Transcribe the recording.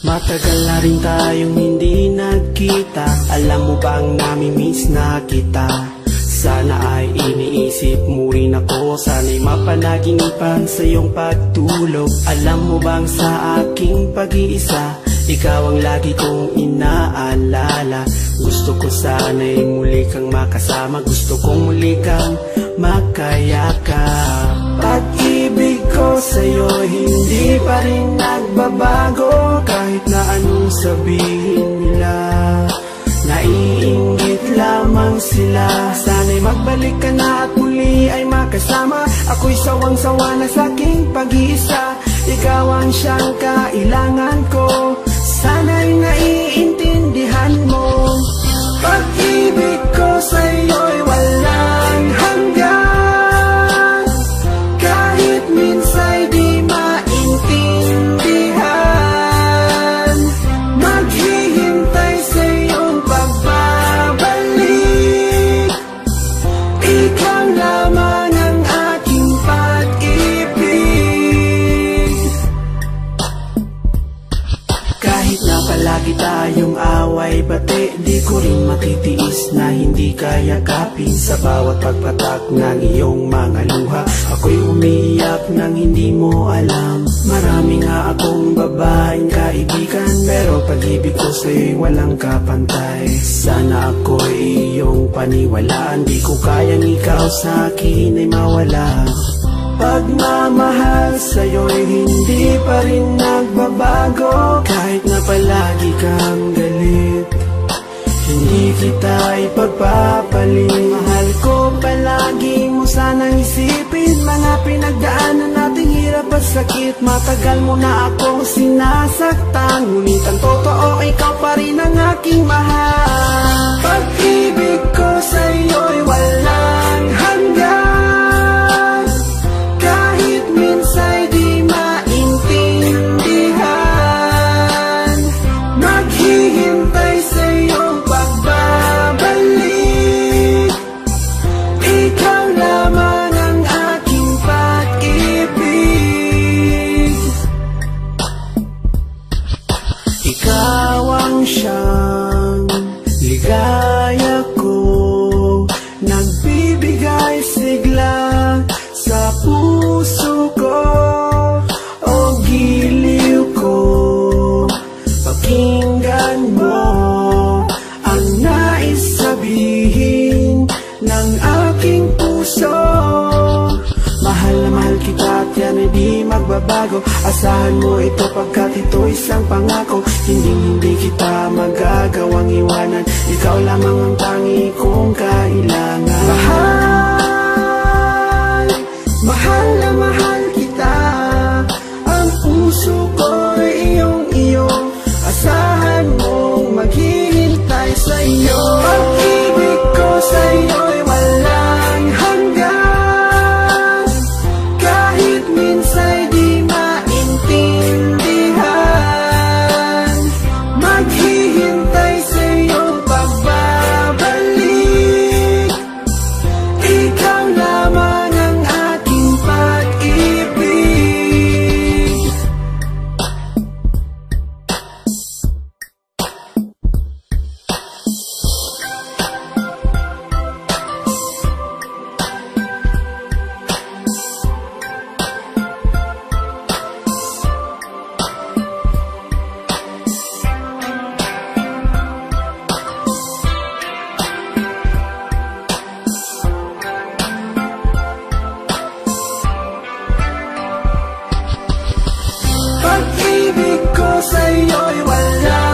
Matagal na rin tayong hindi nagkita. Alam mo bang nami-miss na kita? Sana ay iniisip mo rin ako. Sana'y mapanaginipan sa iyong pagtulog. Alam mo bang sa aking pag-iisa, ikaw ang lagi kong inaalala. Gusto ko sana'y muli kang makasama. Gusto kong muli kang makayakap. Pag-ibig ko sa'yo hindi pa rin nagbabago. Kahit na anong sabihin nila, naiinggit lamang sila. Sana'y magbalik ka na at muli ay makasama. Ako'y sawang-sawa na sa aking pag-iisa. Ikaw ang siyang kailangan ko. Sana'y naiintindihan mo. Pag-ibig ko sa'yo'y walang hanggan. Kahit minsa'y di maintindihan, maghihintay sa iyong pagbabalik. Ikaw lamang ang aking pag-ibig. Kahit na palagi tayong away bati, di ko rin matitiis na hindi kayakapin. Sa bawat pagpatak ng iyong mga luha, ako'y umiiyak nang hindi mo alam. Marami nga akong babaeng kaibigan, pero pag-ibig ko sa'yo'y walang kapantay. Sana ako'y iyong paniwalaan. Di ko kayang ikaw sa akin ay mawala. Pagmamahal sa'yo'y hindi pa rin nagbabago. Kahit na palagi kang galit, hindi kita ipagpapalit. Mahal ko palagi mo sanang isipin mga pinagdaanan nating hirap at sakit. Matagal mo na akong sinasaktan, ngunit ang totoo ikaw pa rin ang aking mahal. Pag-ibig ko sa'yo'y walang hanggan. Kahit minsa'y di maintindihan, maghihintay sa iyong pagbabalik. Ikaw lamang ang aking pag-ibig. Ikaw ang siyang ligaya ko, nagbibigay sigla sa puso ko. O giliw ko, pakinggan mo ang nais sabihin ng aking puso. Mahal na mahal kita at yan ay di magbabago. Asahan mo ito pagkat ito isang pangako. Hindi kita magagawang iwanan. Ikaw lamang ang tangi kong kailangan. Mahal na mahal kita. Ang puso ko'y iyong-iyo. Asahan mong maghihintay sa iyo. Pag-ibig ko sa iyo'y walang hanggan. Kahit minsa'y di maintindihan, maghihintay sa iyong pagbabalik. Ikaw lamang ang aking pag-ibig. Pag-ibig ko sa'yo'y wala